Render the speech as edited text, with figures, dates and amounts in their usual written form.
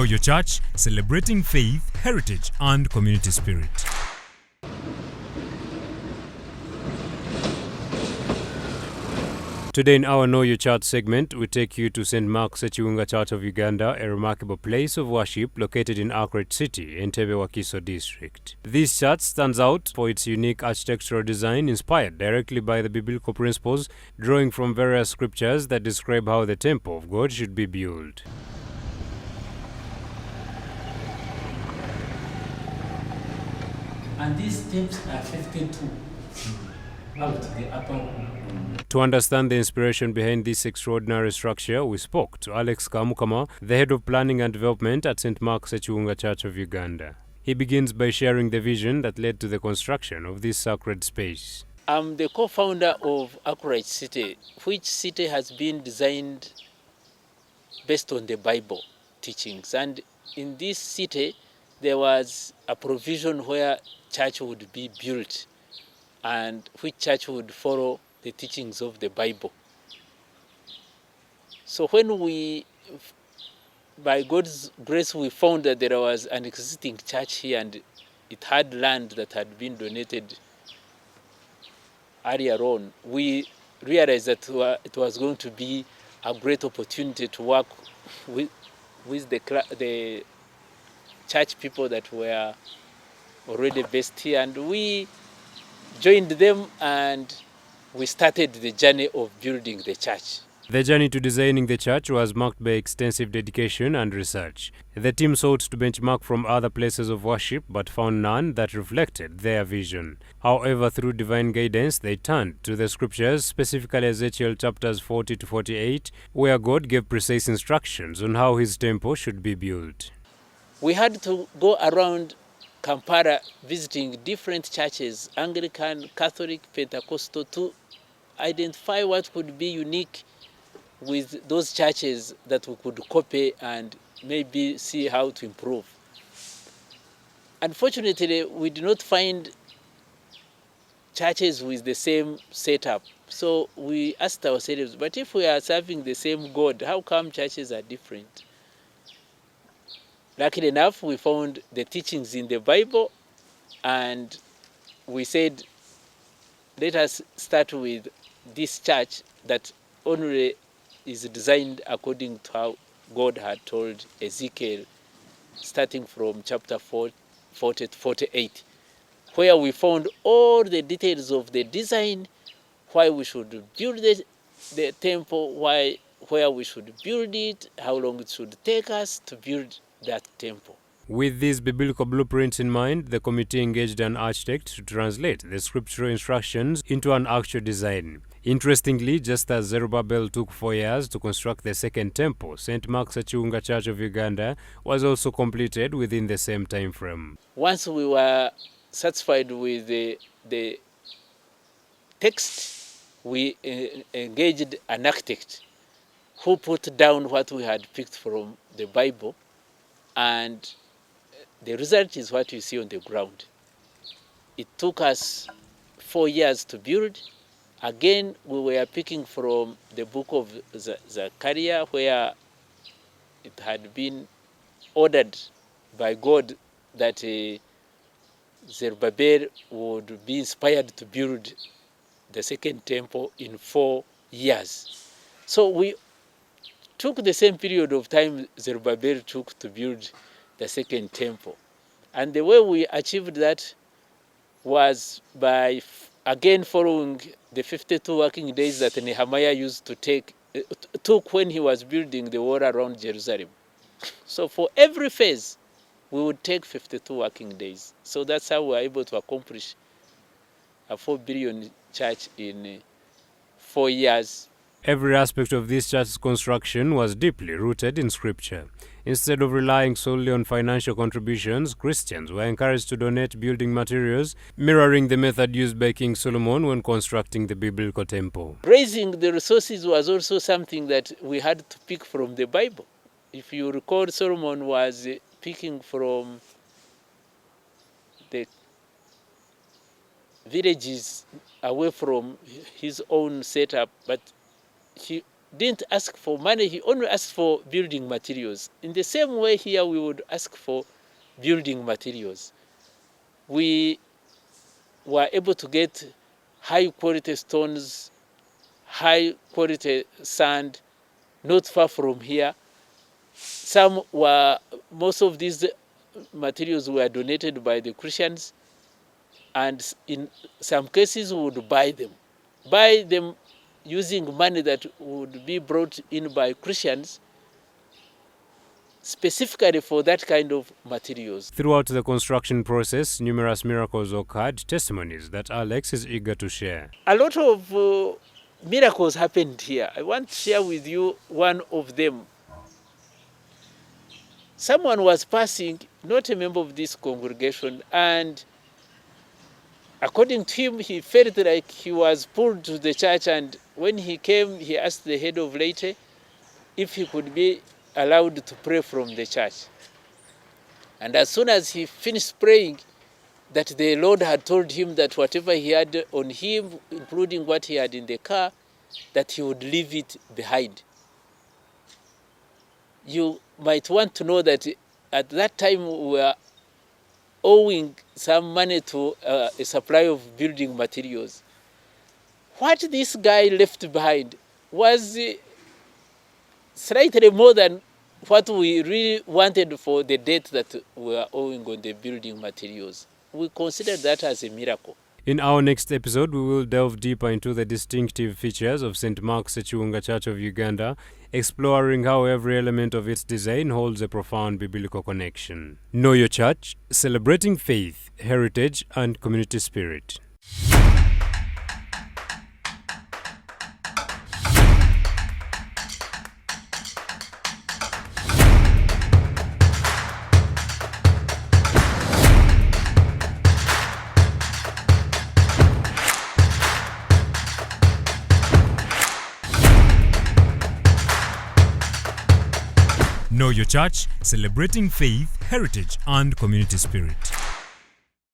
Know Your Church, celebrating faith, heritage, and community spirit. Today in our Know Your Church segment, we take you to St. Mark's Sekiwunga Church of Uganda, a remarkable place of worship located in Arkwright City, Entebbe Wakiso district. This church stands out for its unique architectural design inspired directly by the biblical principles, drawing from various scriptures that describe how the temple of God should be built. And these steps are 52 out to the upper room. To understand the inspiration behind this extraordinary structure, we spoke to Alex Kamukama, the head of planning and development at St. Mark's Sekiwunga Church of Uganda. He begins by sharing the vision that led to the construction of this sacred space. I'm the co-founder of Arkwright City, which city has been designed based on the Bible teachings. And in this city, there was a provision where church would be built and which church would follow the teachings of the Bible. So when we, by God's grace, we found that there was an existing church here and it had land that had been donated earlier on, we realized that it was going to be a great opportunity to work with the church people that were already based here, and we joined them and we started the journey of building the church. The journey to designing the church was marked by extensive dedication and research. The team sought to benchmark from other places of worship but found none that reflected their vision. However, through divine guidance, they turned to the scriptures, specifically Ezekiel chapters 40 to 48, where God gave precise instructions on how his temple should be built. We had to go around Kampala visiting different churches, Anglican, Catholic, Pentecostal, to identify what could be unique with those churches that we could copy and maybe see how to improve. Unfortunately, we did not find churches with the same setup. So we asked ourselves, but if we are serving the same God, how come churches are different? Luckily enough, we found the teachings in the Bible and we said, let us start with this church that only is designed according to how God had told Ezekiel, starting from chapter 40 to 48, where we found all the details of the design, why we should build the temple, where we should build it, how long it should take us to build that temple. With these biblical blueprints in mind, the committee engaged an architect to translate the scriptural instructions into an actual design. Interestingly, just as Zerubbabel took 4 years to construct the second temple, St. Mark's Sekiwunga Church of Uganda was also completed within the same time frame. Once we were satisfied with the text, we engaged an architect who put down what we had picked from the Bible, and the result is what you see on the ground. It took us 4 years to build. Again, we were picking from the book of Zechariah, where it had been ordered by God that Zerubbabel would be inspired to build the second temple in 4 years. So we took the same period of time Zerubbabel took to build the second temple. And the way we achieved that was by, again, following the 52 working days that Nehemiah used to took when he was building the wall around Jerusalem. So for every phase, we would take 52 working days. So that's how we were able to accomplish a 4 billion church in 4 years. Every aspect of this church's construction was deeply rooted in Scripture. Instead of relying solely on financial contributions, Christians were encouraged to donate building materials, mirroring the method used by King Solomon when constructing the biblical temple. Raising the resources was also something that we had to pick from the Bible. If you recall, Solomon was picking from the villages away from his own setup, but he didn't ask for money, he only asked for building materials. In the same way here, we would ask for building materials. We were able to get high quality stones, high quality sand, not far from here. Most of these materials were donated by the Christians, and in some cases we would buy them using money that would be brought in by Christians specifically for that kind of materials. Throughout the construction process, numerous miracles occurred, testimonies that Alex is eager to share. A lot of miracles happened here. I want to share with you one of them. Someone was passing, not a member of this congregation, and according to him, he felt like he was pulled to the church, and when he came, he asked the head of laity if he could be allowed to pray from the church. And as soon as he finished praying, that the Lord had told him that whatever he had on him, including what he had in the car, that he would leave it behind. You might want to know that at that time we were owing some money to a supply of building materials. What this guy left behind was slightly more than what we really wanted for the debt that we were owing on the building materials. We consider that as a miracle. In our next episode, we will delve deeper into the distinctive features of St. Mark's Sekiwunga Church of Uganda, exploring how every element of its design holds a profound biblical connection. Know your church, celebrating faith, heritage, and community spirit. Know your church, celebrating faith, heritage, and community spirit.